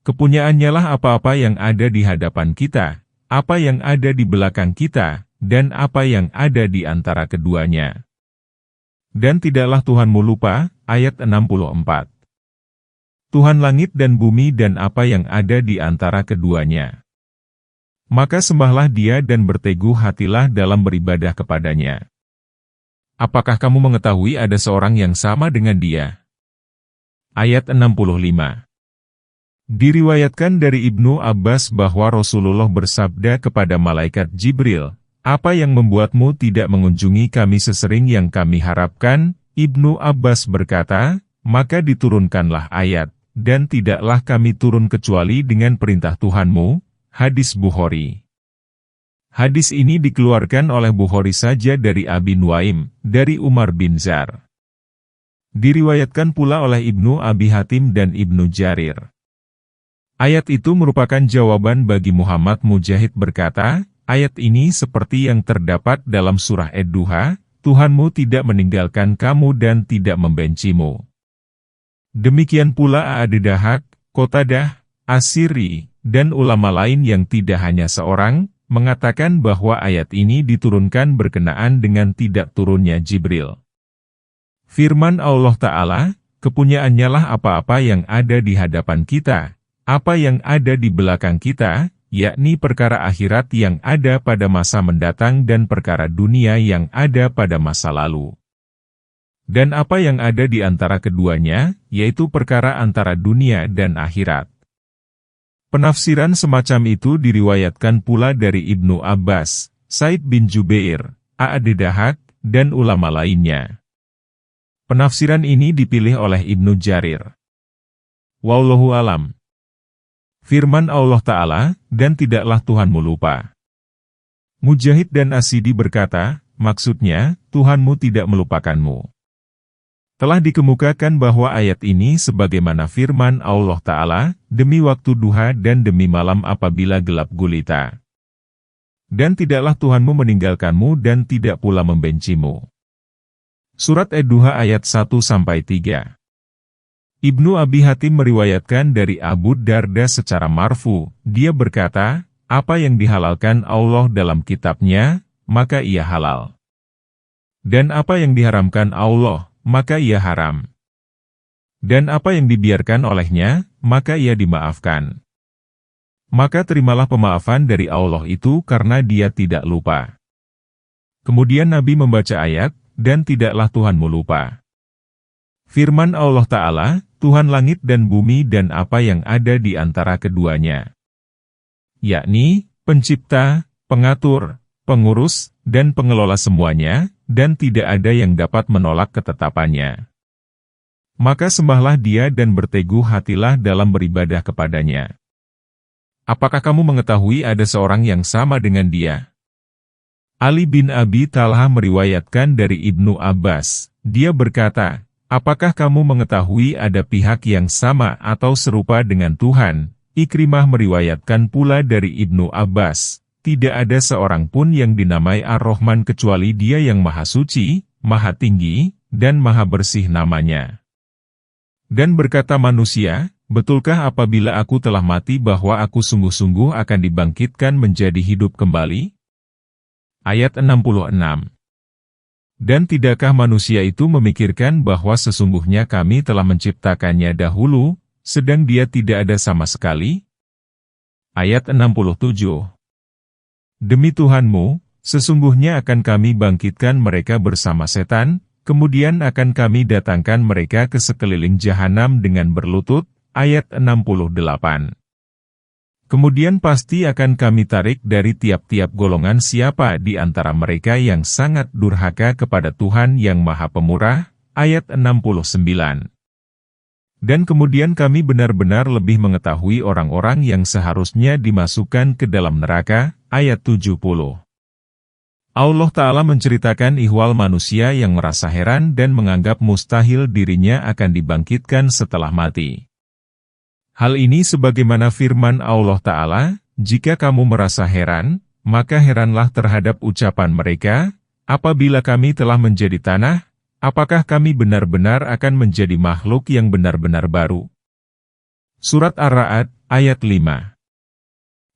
Kepunyaannya lah apa-apa yang ada di hadapan kita, apa yang ada di belakang kita, dan apa yang ada di antara keduanya. Dan tidaklah Tuhanmu lupa, ayat 64. Tuhan langit dan bumi dan apa yang ada di antara keduanya. Maka sembahlah Dia dan berteguh hatilah dalam beribadah kepadanya. Apakah kamu mengetahui ada seorang yang sama dengan Dia? Ayat 65. Diriwayatkan dari Ibnu Abbas bahwa Rasulullah bersabda kepada malaikat Jibril, "Apa yang membuatmu tidak mengunjungi kami sesering yang kami harapkan?" Ibnu Abbas berkata, "Maka diturunkanlah ayat, dan tidaklah kami turun kecuali dengan perintah Tuhanmu." Hadis Bukhari. Hadis ini dikeluarkan oleh Bukhari saja dari Abi Nuaim, dari Umar bin Zar. Diriwayatkan pula oleh Ibnu Abi Hatim dan Ibnu Jarir. Ayat itu merupakan jawaban bagi Muhammad Mujahid berkata, ayat ini seperti yang terdapat dalam surah Ad-Duha, Tuhanmu tidak meninggalkan kamu dan tidak membencimu. Demikian pula Ad-Dahak, Qatadah, As-Sirri, dan ulama lain yang tidak hanya seorang, mengatakan bahwa ayat ini diturunkan berkenaan dengan tidak turunnya Jibril. Firman Allah Ta'ala, kepunyaannya lah apa-apa yang ada di hadapan kita, apa yang ada di belakang kita, yakni perkara akhirat yang ada pada masa mendatang dan perkara dunia yang ada pada masa lalu. Dan apa yang ada di antara keduanya, yaitu perkara antara dunia dan akhirat. Penafsiran semacam itu diriwayatkan pula dari Ibnu Abbas, Said bin Jubair, Ad-Dahak, dan ulama lainnya. Penafsiran ini dipilih oleh Ibnu Jarir. Wallahu alam. Firman Allah Ta'ala, dan tidaklah Tuhanmu lupa. Mujahid dan As-Sidi berkata, maksudnya, Tuhanmu tidak melupakanmu. Telah dikemukakan bahwa ayat ini sebagaimana firman Allah Ta'ala, demi waktu duha dan demi malam apabila gelap gulita. Dan tidaklah Tuhanmu meninggalkanmu dan tidak pula membencimu. Surat Ad-Duha ayat 1-3. Ibnu Abi Hatim meriwayatkan dari Abu Darda secara marfu, dia berkata, apa yang dihalalkan Allah dalam kitabnya, maka ia halal. Dan apa yang diharamkan Allah, maka ia haram. Dan apa yang dibiarkan olehnya, maka ia dimaafkan. Maka terimalah pemaafan dari Allah itu karena Dia tidak lupa. Kemudian Nabi membaca ayat, dan tidaklah Tuhanmu lupa. Firman Allah Ta'ala, Tuhan langit dan bumi dan apa yang ada di antara keduanya. Yakni, pencipta, pengatur, pengurus, dan pengelola semuanya, dan tidak ada yang dapat menolak ketetapannya. Maka sembahlah Dia dan berteguh hatilah dalam beribadah kepadanya. Apakah kamu mengetahui ada seorang yang sama dengan Dia? Ali bin Abi Talha meriwayatkan dari Ibnu Abbas, dia berkata, apakah kamu mengetahui ada pihak yang sama atau serupa dengan Tuhan? Ikrimah meriwayatkan pula dari Ibnu Abbas, tidak ada seorang pun yang dinamai Ar-Rahman kecuali Dia yang Maha Suci, Maha Tinggi, dan Maha Bersih namanya. Dan berkata manusia, betulkah apabila aku telah mati bahwa aku sungguh-sungguh akan dibangkitkan menjadi hidup kembali? Ayat 66. Dan tidakkah manusia itu memikirkan bahwa sesungguhnya kami telah menciptakannya dahulu, sedang dia tidak ada sama sekali? Ayat 67. Demi Tuhanmu, sesungguhnya akan kami bangkitkan mereka bersama setan, kemudian akan kami datangkan mereka ke sekeliling jahanam dengan berlutut. Ayat 68. Kemudian pasti akan kami tarik dari tiap-tiap golongan siapa di antara mereka yang sangat durhaka kepada Tuhan yang Maha Pemurah. Ayat 69. Dan kemudian kami benar-benar lebih mengetahui orang-orang yang seharusnya dimasukkan ke dalam neraka. Ayat 70. Allah Ta'ala menceritakan ihwal manusia yang merasa heran dan menganggap mustahil dirinya akan dibangkitkan setelah mati. Hal ini sebagaimana firman Allah Ta'ala, jika kamu merasa heran, maka heranlah terhadap ucapan mereka, apabila kami telah menjadi tanah, apakah kami benar-benar akan menjadi makhluk yang benar-benar baru? Surat Ar-Ra'd, ayat 5.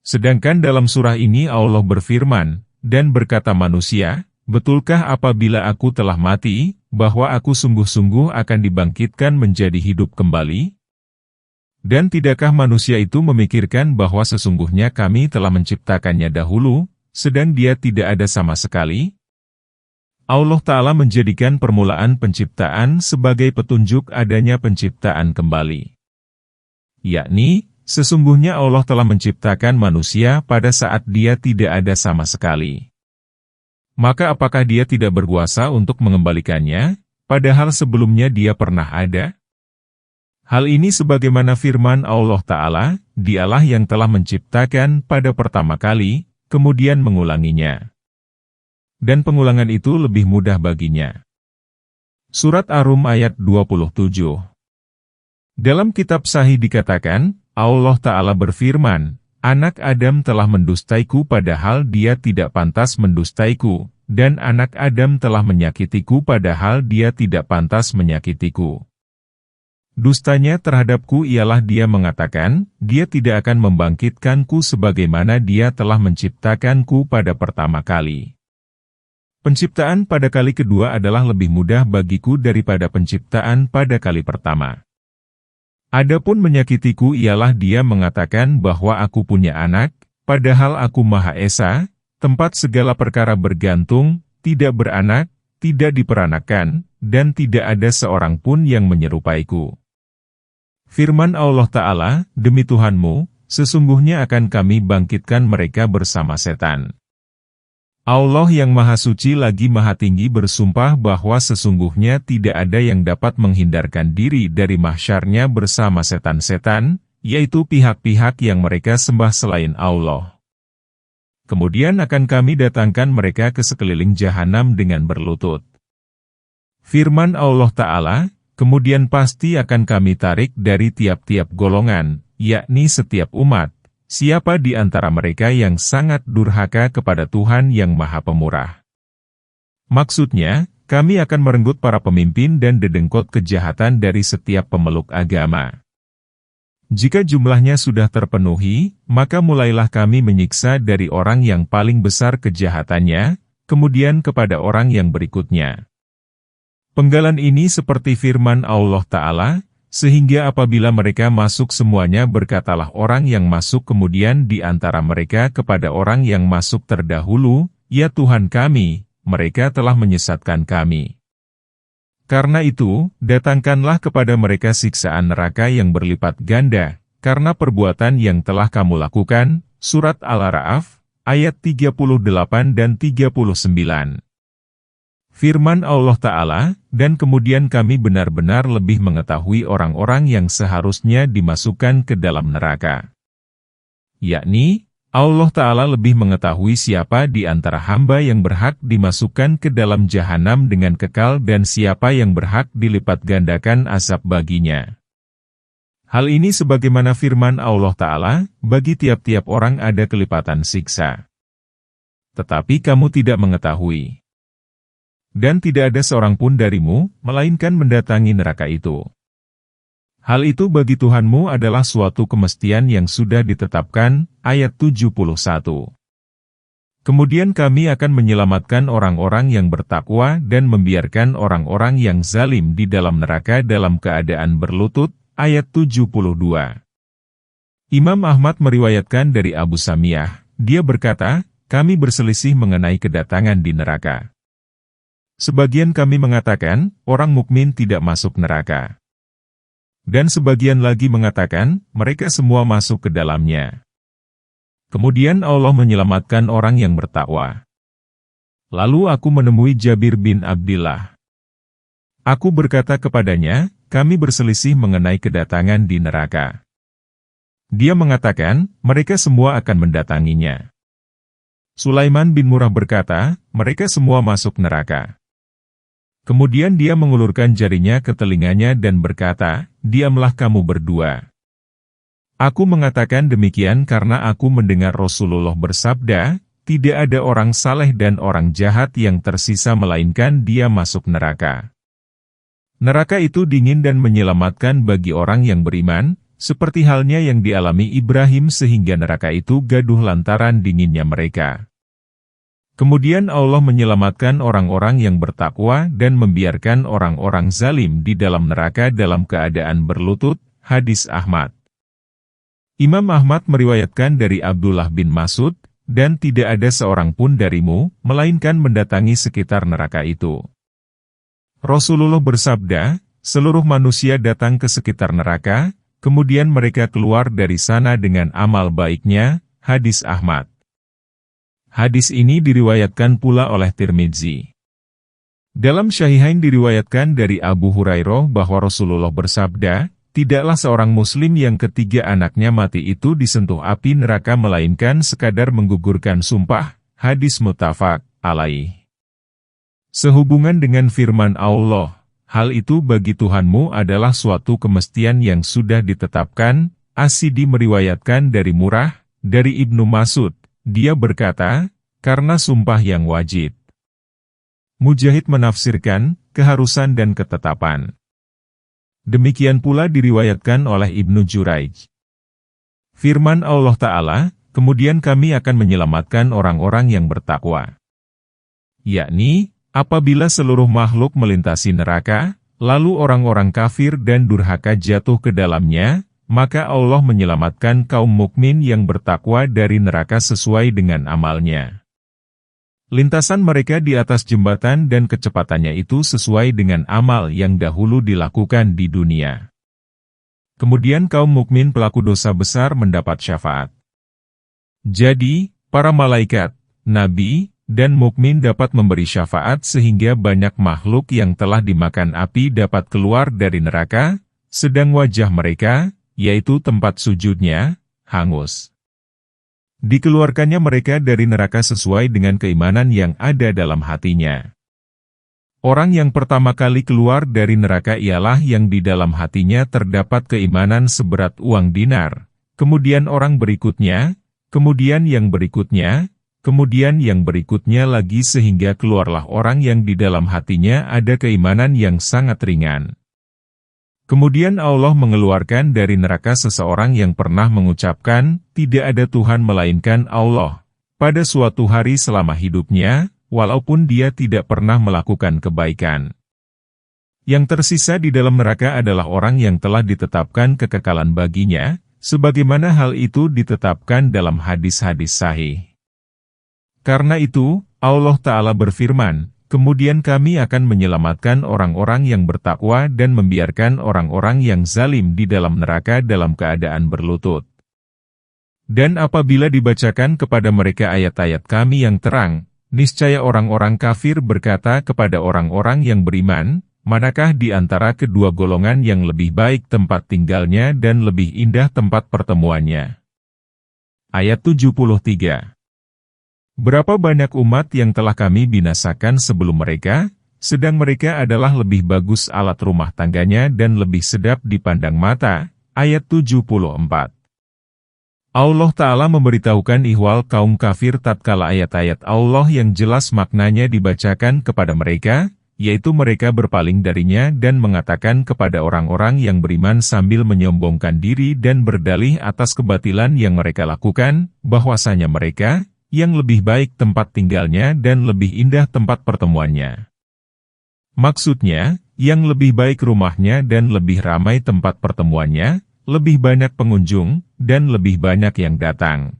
Sedangkan dalam surah ini Allah berfirman, dan berkata manusia, betulkah apabila aku telah mati, bahwa aku sungguh-sungguh akan dibangkitkan menjadi hidup kembali? Dan tidakkah manusia itu memikirkan bahwa sesungguhnya kami telah menciptakannya dahulu, sedang dia tidak ada sama sekali? Allah Ta'ala menjadikan permulaan penciptaan sebagai petunjuk adanya penciptaan kembali. Yakni, sesungguhnya Allah telah menciptakan manusia pada saat dia tidak ada sama sekali. Maka apakah dia tidak berkuasa untuk mengembalikannya, padahal sebelumnya dia pernah ada? Hal ini sebagaimana firman Allah Ta'ala, Dialah yang telah menciptakan pada pertama kali, kemudian mengulanginya. Dan pengulangan itu lebih mudah baginya. Surat Ar-Rum ayat 27. Dalam kitab Sahih dikatakan, Allah Ta'ala berfirman, anak Adam telah mendustaiku padahal dia tidak pantas mendustaiku, dan anak Adam telah menyakitiku padahal dia tidak pantas menyakitiku. Dustanya terhadapku ialah dia mengatakan, dia tidak akan membangkitkanku sebagaimana dia telah menciptakanku pada pertama kali. Penciptaan pada kali kedua adalah lebih mudah bagiku daripada penciptaan pada kali pertama. Adapun menyakitiku ialah dia mengatakan bahwa aku punya anak, padahal aku Maha Esa, tempat segala perkara bergantung, tidak beranak, tidak diperanakan, dan tidak ada seorang pun yang menyerupaiku. Firman Allah Ta'ala, demi Tuhanmu, sesungguhnya akan kami bangkitkan mereka bersama setan. Allah yang Maha Suci lagi Maha Tinggi bersumpah bahwa sesungguhnya tidak ada yang dapat menghindarkan diri dari mahsyarnya bersama setan-setan, yaitu pihak-pihak yang mereka sembah selain Allah. Kemudian akan kami datangkan mereka ke sekeliling jahanam dengan berlutut. Firman Allah Ta'ala, kemudian pasti akan kami tarik dari tiap-tiap golongan, yakni setiap umat. Siapa di antara mereka yang sangat durhaka kepada Tuhan yang Maha Pemurah? Maksudnya, kami akan merenggut para pemimpin dan dedengkot kejahatan dari setiap pemeluk agama. Jika jumlahnya sudah terpenuhi, maka mulailah kami menyiksa dari orang yang paling besar kejahatannya, kemudian kepada orang yang berikutnya. Penggalan ini seperti firman Allah Ta'ala, sehingga apabila mereka masuk semuanya berkatalah orang yang masuk kemudian di antara mereka kepada orang yang masuk terdahulu, ya Tuhan kami, mereka telah menyesatkan kami. Karena itu, datangkanlah kepada mereka siksaan neraka yang berlipat ganda, karena perbuatan yang telah kamu lakukan, Surat Al-A'raf, ayat 38 dan 39. Firman Allah Ta'ala, dan kemudian kami benar-benar lebih mengetahui orang-orang yang seharusnya dimasukkan ke dalam neraka. Yakni, Allah Ta'ala lebih mengetahui siapa di antara hamba yang berhak dimasukkan ke dalam jahanam dengan kekal dan siapa yang berhak dilipat gandakan azab baginya. Hal ini sebagaimana firman Allah Ta'ala, bagi tiap-tiap orang ada kelipatan siksa. Tetapi kamu tidak mengetahui. Dan tidak ada seorang pun darimu, melainkan mendatangi neraka itu. Hal itu bagi Tuhanmu adalah suatu kemestian yang sudah ditetapkan, ayat 71. Kemudian kami akan menyelamatkan orang-orang yang bertakwa dan membiarkan orang-orang yang zalim di dalam neraka dalam keadaan berlutut, ayat 72. Imam Ahmad meriwayatkan dari Abu Samiyah, dia berkata, kami berselisih mengenai kedatangan di neraka. Sebagian kami mengatakan, orang mukmin tidak masuk neraka. Dan sebagian lagi mengatakan, mereka semua masuk ke dalamnya. Kemudian Allah menyelamatkan orang yang bertakwa. Lalu aku menemui Jabir bin Abdillah. Aku berkata kepadanya, kami berselisih mengenai kedatangan di neraka. Dia mengatakan, mereka semua akan mendatanginya. Sulaiman bin Murrah berkata, mereka semua masuk neraka. Kemudian dia mengulurkan jarinya ke telinganya dan berkata, diamlah kamu berdua. Aku mengatakan demikian karena aku mendengar Rasulullah bersabda, tidak ada orang saleh dan orang jahat yang tersisa melainkan dia masuk neraka. Neraka itu dingin dan menyelamatkan bagi orang yang beriman, seperti halnya yang dialami Ibrahim sehingga neraka itu gaduh lantaran dinginnya mereka. Kemudian Allah menyelamatkan orang-orang yang bertakwa dan membiarkan orang-orang zalim di dalam neraka dalam keadaan berlutut. Hadis Ahmad. Imam Ahmad meriwayatkan dari Abdullah bin Mas'ud, dan tidak ada seorang pun darimu, melainkan mendatangi sekitar neraka itu. Rasulullah bersabda, seluruh manusia datang ke sekitar neraka, kemudian mereka keluar dari sana dengan amal baiknya. Hadis Ahmad. Hadis ini diriwayatkan pula oleh Tirmidzi. Dalam Syahihain diriwayatkan dari Abu Hurairah bahwa Rasulullah bersabda, tidaklah seorang muslim yang ketiga anaknya mati itu disentuh api neraka melainkan sekadar menggugurkan sumpah. Hadis muttafaq alaih. Sehubungan dengan firman Allah, hal itu bagi Tuhanmu adalah suatu kemestian yang sudah ditetapkan. As-Sidi meriwayatkan dari Murrah, dari Ibnu Mas'ud, dia berkata, karena sumpah yang wajib. Mujahid menafsirkan, keharusan dan ketetapan. Demikian pula diriwayatkan oleh Ibnu Juraij. Firman Allah Ta'ala, kemudian kami akan menyelamatkan orang-orang yang bertakwa. Yakni, apabila seluruh makhluk melintasi neraka, lalu orang-orang kafir dan durhaka jatuh ke dalamnya, maka Allah menyelamatkan kaum mukmin yang bertakwa dari neraka sesuai dengan amalnya. Lintasan mereka di atas jembatan dan kecepatannya itu sesuai dengan amal yang dahulu dilakukan di dunia. Kemudian kaum mukmin pelaku dosa besar mendapat syafaat. Jadi, para malaikat, nabi, dan mukmin dapat memberi syafaat sehingga banyak makhluk yang telah dimakan api dapat keluar dari neraka, sedang wajah mereka, yaitu tempat sujudnya, hangus. Dikeluarkannya mereka dari neraka sesuai dengan keimanan yang ada dalam hatinya. Orang yang pertama kali keluar dari neraka ialah yang di dalam hatinya terdapat keimanan seberat uang dinar, kemudian orang berikutnya, kemudian yang berikutnya, kemudian yang berikutnya lagi sehingga keluarlah orang yang di dalam hatinya ada keimanan yang sangat ringan. Kemudian Allah mengeluarkan dari neraka seseorang yang pernah mengucapkan, tidak ada Tuhan melainkan Allah, pada suatu hari selama hidupnya, walaupun dia tidak pernah melakukan kebaikan. Yang tersisa di dalam neraka adalah orang yang telah ditetapkan kekekalan baginya, sebagaimana hal itu ditetapkan dalam hadis-hadis sahih. Karena itu, Allah Ta'ala berfirman, kemudian kami akan menyelamatkan orang-orang yang bertakwa dan membiarkan orang-orang yang zalim di dalam neraka dalam keadaan berlutut. Dan apabila dibacakan kepada mereka ayat-ayat kami yang terang, niscaya orang-orang kafir berkata kepada orang-orang yang beriman, manakah di antara kedua golongan yang lebih baik tempat tinggalnya dan lebih indah tempat pertemuannya? Ayat 73. Berapa banyak umat yang telah kami binasakan sebelum mereka, sedang mereka adalah lebih bagus alat rumah tangganya dan lebih sedap dipandang mata. Ayat 74. Allah Ta'ala memberitahukan ihwal kaum kafir tatkala ayat-ayat Allah yang jelas maknanya dibacakan kepada mereka, yaitu mereka berpaling darinya dan mengatakan kepada orang-orang yang beriman sambil menyombongkan diri dan berdalih atas kebatilan yang mereka lakukan, bahwasanya mereka yang lebih baik tempat tinggalnya dan lebih indah tempat pertemuannya. Maksudnya, yang lebih baik rumahnya dan lebih ramai tempat pertemuannya, lebih banyak pengunjung, dan lebih banyak yang datang.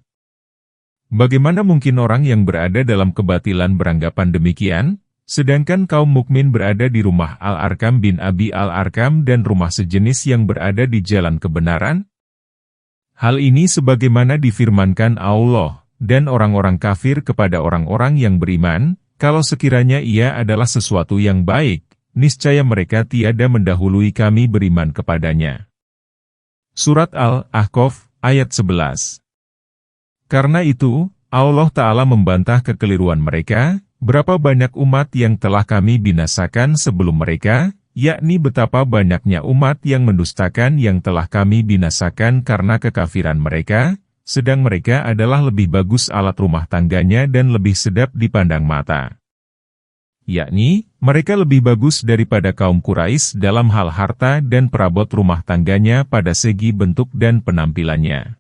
Bagaimana mungkin orang yang berada dalam kebatilan beranggapan demikian, sedangkan kaum mukmin berada di rumah Al-Arkam bin Abi Al-Arkam dan rumah sejenis yang berada di jalan kebenaran? Hal ini sebagaimana difirmankan Allah, dan orang-orang kafir kepada orang-orang yang beriman, kalau sekiranya ia adalah sesuatu yang baik, niscaya mereka tiada mendahului kami beriman kepadanya. Surat Al-Ahqaf, ayat 11. Karena itu, Allah Ta'ala membantah kekeliruan mereka, berapa banyak umat yang telah kami binasakan sebelum mereka, yakni betapa banyaknya umat yang mendustakan yang telah kami binasakan karena kekafiran mereka, sedang mereka adalah lebih bagus alat rumah tangganya dan lebih sedap dipandang mata. Yakni, mereka lebih bagus daripada kaum Quraisy dalam hal harta dan perabot rumah tangganya pada segi bentuk dan penampilannya.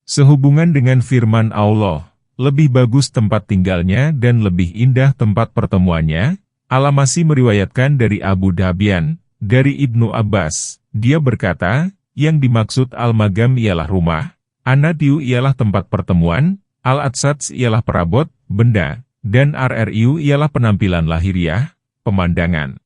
Sehubungan dengan firman Allah, lebih bagus tempat tinggalnya dan lebih indah tempat pertemuannya. Al-Masih meriwayatkan dari Abu Dhabyan, dari Ibnu Abbas, dia berkata, yang dimaksud Al-Magam ialah rumah, An-Nadiyu ialah tempat pertemuan, Al-Atsats ialah perabot, benda, dan Rru ialah penampilan lahiriah, pemandangan.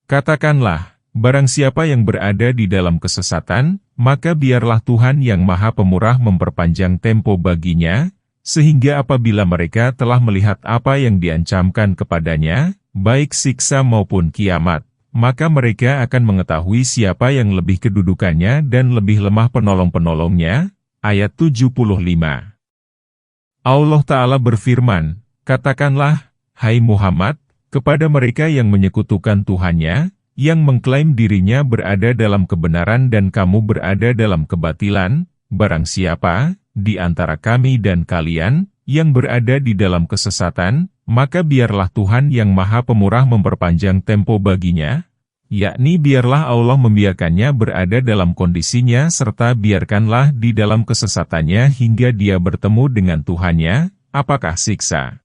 Katakanlah, barang siapa yang berada di dalam kesesatan, maka biarlah Tuhan yang Maha Pemurah memperpanjang tempo baginya, sehingga apabila mereka telah melihat apa yang diancamkan kepadanya, baik siksa maupun kiamat, maka mereka akan mengetahui siapa yang lebih kedudukannya dan lebih lemah penolong-penolongnya. Ayat 75. Allah Ta'ala berfirman, katakanlah, hai Muhammad, kepada mereka yang menyekutukan Tuhannya, yang mengklaim dirinya berada dalam kebenaran dan kamu berada dalam kebatilan, barang siapa, di antara kami dan kalian, yang berada di dalam kesesatan, maka biarlah Tuhan yang Maha Pemurah memperpanjang tempo baginya, yakni biarlah Allah membiarkannya berada dalam kondisinya serta biarkanlah di dalam kesesatannya hingga dia bertemu dengan Tuhannya, apakah siksa